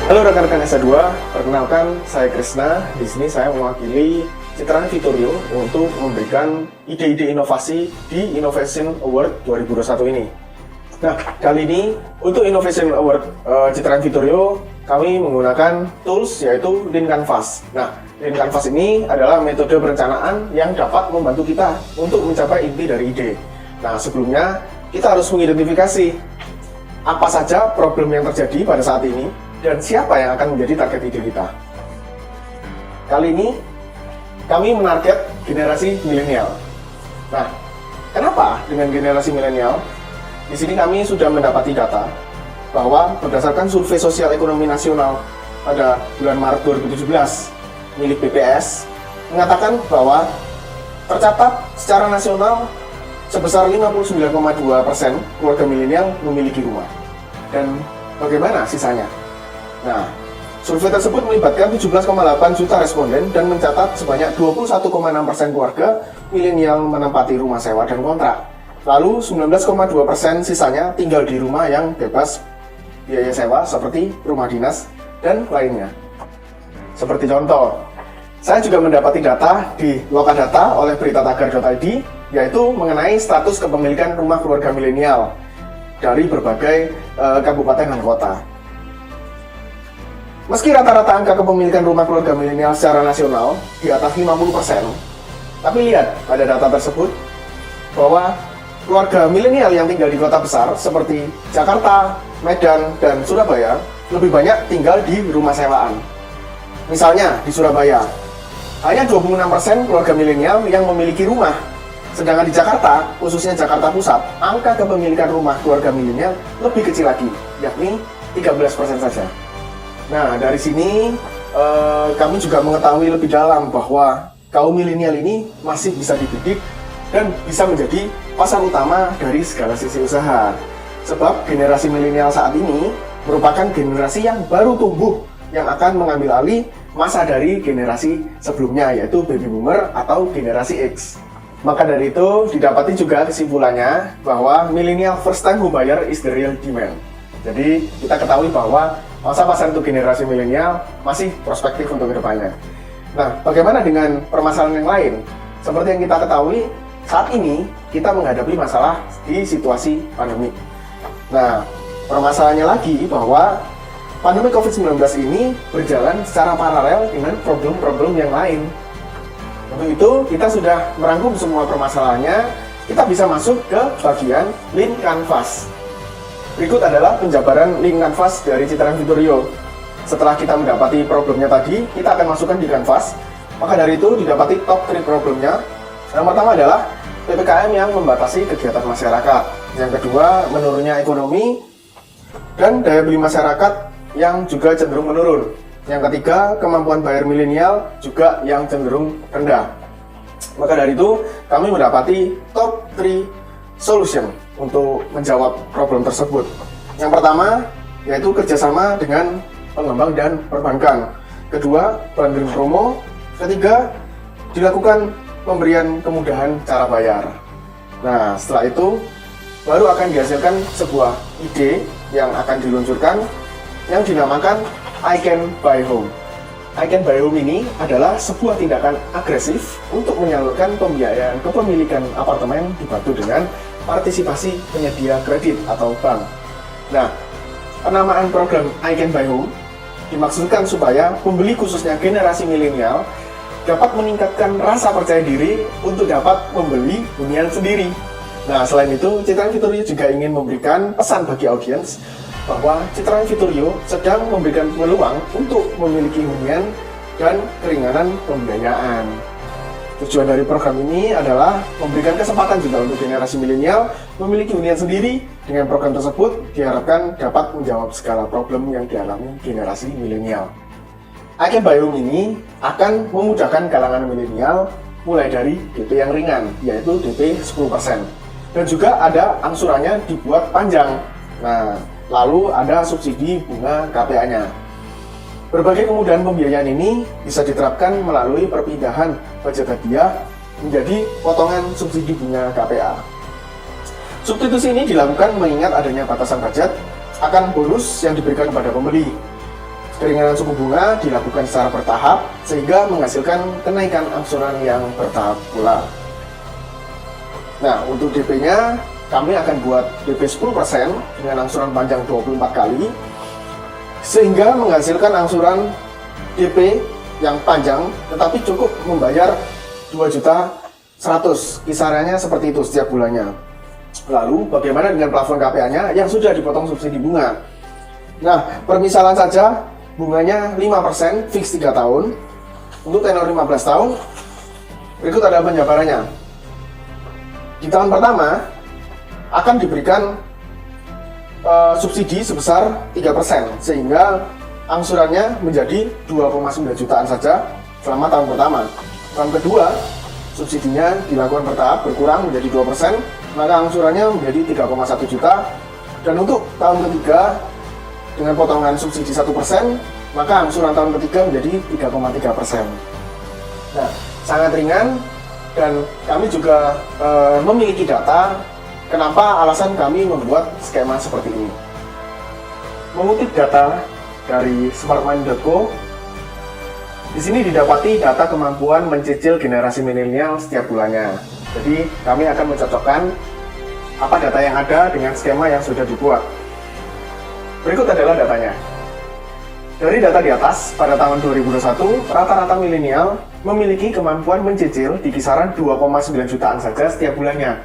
Halo rekan-rekan S2, perkenalkan saya Krisna. Di sini saya mewakili Citraan Vitorio untuk memberikan ide-ide inovasi di Innovation Award 2021 ini. Nah, kali ini untuk Innovation Award Citraan Vitorio kami menggunakan tools yaitu Lean Canvas. Nah, Lean Canvas ini adalah metode perencanaan yang dapat membantu kita untuk mencapai inti dari ide. Nah, sebelumnya kita harus mengidentifikasi apa saja problem yang terjadi pada saat ini dan siapa yang akan menjadi target ide kita. Kali ini kami menarget generasi milenial. Nah, kenapa dengan generasi milenial? Di sini kami sudah mendapati data bahwa berdasarkan survei sosial ekonomi nasional pada bulan Maret 2017 milik BPS mengatakan bahwa tercatat secara nasional sebesar 59,2% keluarga milenial memiliki rumah. Dan bagaimana sisanya? Nah, survei tersebut melibatkan 17,8 juta responden dan mencatat sebanyak 21,6% keluarga milenial menempati rumah sewa dan kontrak. Lalu 19,2% sisanya tinggal di rumah yang bebas biaya sewa seperti rumah dinas dan lainnya. Seperti contoh, saya juga mendapati data di Lokadata oleh berita-tagar.id yaitu mengenai status kepemilikan rumah keluarga milenial dari berbagai kabupaten dan kota. Meski rata-rata angka kepemilikan rumah keluarga milenial secara nasional di atas 50%, tapi lihat pada data tersebut bahwa keluarga milenial yang tinggal di kota besar seperti Jakarta, Medan, dan Surabaya lebih banyak tinggal di rumah sewaan. Misalnya di Surabaya, hanya 26% keluarga milenial yang memiliki rumah. Sedangkan di Jakarta, khususnya Jakarta Pusat, angka kepemilikan rumah keluarga milenial lebih kecil lagi, yakni 13% saja. Nah, dari sini kami juga mengetahui lebih dalam bahwa kaum milenial ini masih bisa dididik dan bisa menjadi pasar utama dari segala sisi usaha. Sebab generasi milenial saat ini merupakan generasi yang baru tumbuh yang akan mengambil alih masa dari generasi sebelumnya, yaitu baby boomer atau generasi X. Maka dari itu didapati juga kesimpulannya bahwa millennial first time home buyer is the real demand. Jadi kita ketahui bahwa masa pasar untuk generasi milenial masih prospektif untuk kedepannya. Nah, bagaimana dengan permasalahan yang lain? Seperti yang kita ketahui, saat ini kita menghadapi masalah di situasi pandemi. Nah, permasalahannya lagi bahwa pandemi COVID-19 ini berjalan secara paralel dengan problem-problem yang lain. Untuk itu, kita sudah merangkum semua permasalahannya, kita bisa masuk ke bagian Lean Canvas. Berikut adalah penjabaran Lean Canvas dari Citraan Vitorio. Setelah kita mendapati problemnya tadi, kita akan masukkan di Canvas. Maka dari itu didapati top 3 problemnya. Yang pertama adalah PPKM yang membatasi kegiatan masyarakat. Yang kedua, menurunnya ekonomi dan daya beli masyarakat yang juga cenderung menurun. Yang ketiga, kemampuan bayar milenial juga yang cenderung rendah. Maka dari itu, kami mendapati top 3 solution untuk menjawab problem tersebut. Yang pertama, yaitu kerjasama dengan pengembang dan perbankan. Kedua, bundling promo. Ketiga, dilakukan pemberian kemudahan cara bayar. Nah, setelah itu, baru akan dihasilkan sebuah ide yang akan diluncurkan yang dinamakan I Can Buy Home. I Can Buy Home ini adalah sebuah tindakan agresif untuk menyalurkan pembiayaan kepemilikan apartemen dibantu dengan partisipasi penyedia kredit atau bank. Nah, penamaan program I Can Buy Home dimaksudkan supaya pembeli khususnya generasi milenial dapat meningkatkan rasa percaya diri untuk dapat membeli hunian sendiri. Nah, selain itu, Citraan Vitorio juga ingin memberikan pesan bagi audiens bahwa Citraan Vitorio sedang memberikan peluang untuk memiliki hunian dan keringanan pembiayaan. Tujuan dari program ini adalah memberikan kesempatan juga untuk generasi milenial memiliki hunian sendiri. Dengan program tersebut diharapkan dapat menjawab segala problem yang dialami generasi milenial. I Can Buy Home ini akan memudahkan kalangan milenial mulai dari DP yang ringan, yaitu DP 10%. Dan juga ada angsurannya dibuat panjang. Nah, lalu ada subsidi bunga KPA-nya. Berbagai kemudahan pembiayaan ini bisa diterapkan melalui perpindahan budget hadiah menjadi potongan subsidi bunga KPA. Substitusi ini dilakukan mengingat adanya batasan budget akan bonus yang diberikan kepada pembeli. Keringanan suku bunga dilakukan secara bertahap sehingga menghasilkan kenaikan angsuran yang bertahap pula. Nah, untuk DP-nya kami akan buat DP 10% dengan angsuran panjang 24 kali sehingga menghasilkan angsuran DP yang panjang tetapi cukup membayar 2.100.000, kisarannya seperti itu setiap bulannya. Lalu bagaimana dengan plafon KPA-nya yang sudah dipotong subsidi bunga? Nah, permisalan saja bunganya 5% fix 3 tahun untuk tenor 15 tahun. Berikut ada penjabarannya. Di tahun pertama akan diberikan subsidi sebesar 3% sehingga angsurannya menjadi 2,9 jutaan saja selama tahun pertama. Tahun kedua subsidinya dilakukan bertahap berkurang menjadi 2%, maka angsurannya menjadi 3,1 juta. Dan untuk tahun ketiga dengan potongan subsidi 1%, maka angsuran tahun ketiga menjadi 3,3%. Nah, sangat ringan dan kami juga memiliki data kenapa alasan kami membuat skema seperti ini. Mengutip data dari smartmoney.co, di sini didapati data kemampuan mencicil generasi milenial setiap bulannya. Jadi kami akan mencocokkan apa data yang ada dengan skema yang sudah dibuat. Berikut adalah datanya. Dari data di atas, pada tahun 2021, rata-rata milenial memiliki kemampuan mencicil di kisaran 2,9 jutaan saja setiap bulannya.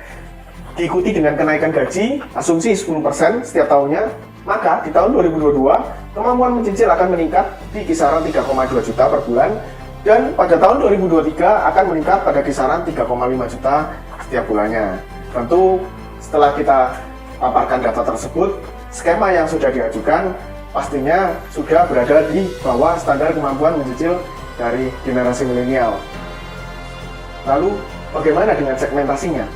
Diikuti dengan kenaikan gaji, asumsi 10% setiap tahunnya, maka di tahun 2022, kemampuan mencicil akan meningkat di kisaran 3,2 juta per bulan, dan pada tahun 2023 akan meningkat pada kisaran 3,5 juta setiap bulannya. Tentu, setelah kita paparkan data tersebut, skema yang sudah diajukan pastinya sudah berada di bawah standar kemampuan mencicil dari generasi milenial. Lalu, bagaimana dengan segmentasinya?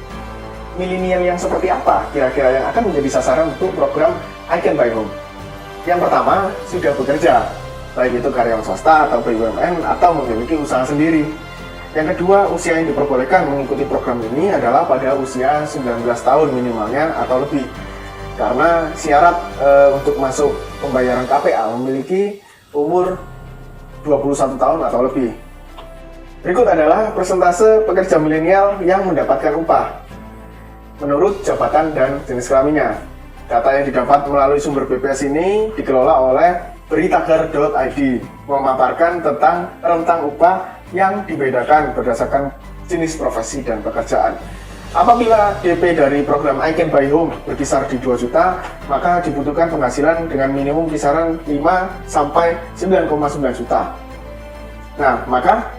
Milenial yang seperti apa kira-kira yang akan menjadi sasaran untuk program I Can Buy Home? Yang pertama, sudah bekerja, baik itu karyawan swasta atau BUMN atau memiliki usaha sendiri. Yang kedua, usia yang diperbolehkan mengikuti program ini adalah pada usia 19 tahun minimalnya atau lebih. Karena syarat untuk masuk pembayaran KPA memiliki umur 21 tahun atau lebih. Berikut adalah persentase pekerja milenial yang mendapatkan upah menurut jabatan dan jenis kelaminnya. Data yang didapat melalui sumber BPS ini dikelola oleh beritagar.id, memaparkan tentang rentang upah yang dibedakan berdasarkan jenis profesi dan pekerjaan. Apabila DP dari program I Can Buy Home berkisar di 2 juta, maka dibutuhkan penghasilan dengan minimum kisaran 5 sampai 9,9 juta. Nah, maka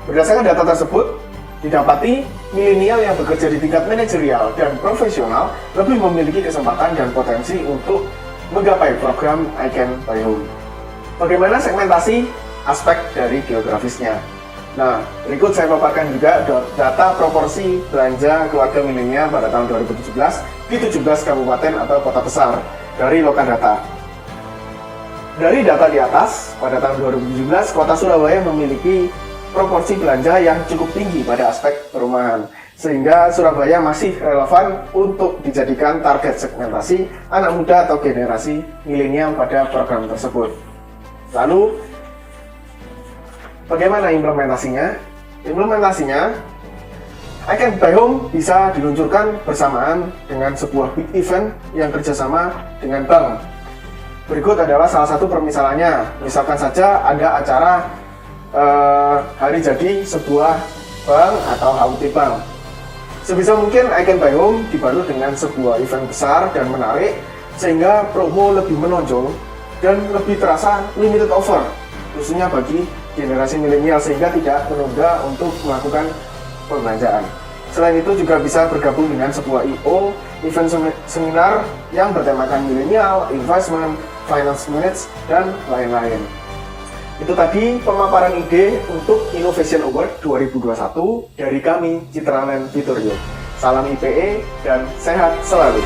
berdasarkan data tersebut, didapati milenial yang bekerja di tingkat manajerial dan profesional lebih memiliki kesempatan dan potensi untuk menggapai program I Can Buy Home. Bagaimana segmentasi aspek dari geografisnya? Nah, berikut saya paparkan juga data proporsi belanja keluarga milenial pada tahun 2017 di 17 kabupaten atau kota besar dari Lokadata. Dari data di atas, pada tahun 2017, kota Surabaya memiliki proporsi belanja yang cukup tinggi pada aspek perumahan, sehingga Surabaya masih relevan untuk dijadikan target segmentasi anak muda atau generasi milenial pada program tersebut. Lalu, bagaimana implementasinya? Implementasinya, I Can Buy Home bisa diluncurkan bersamaan dengan sebuah big event yang kerjasama dengan bank. Berikut adalah salah satu permisalannya. Misalkan saja ada acara hari jadi sebuah bank atau HUT bank. Sebisa mungkin I Can Buy Home dibalut dengan sebuah event besar dan menarik, sehingga promo lebih menonjol dan lebih terasa limited offer, khususnya bagi generasi milenial, sehingga tidak menunda untuk melakukan pembelanjaan. Selain itu juga bisa bergabung dengan sebuah IO, event seminar yang bertemakan milenial, investment, finance minutes, dan lain-lain. Itu tadi pemaparan ide untuk Innovation Award 2021 dari kami, Citraland Vitorio. Salam IPE dan sehat selalu.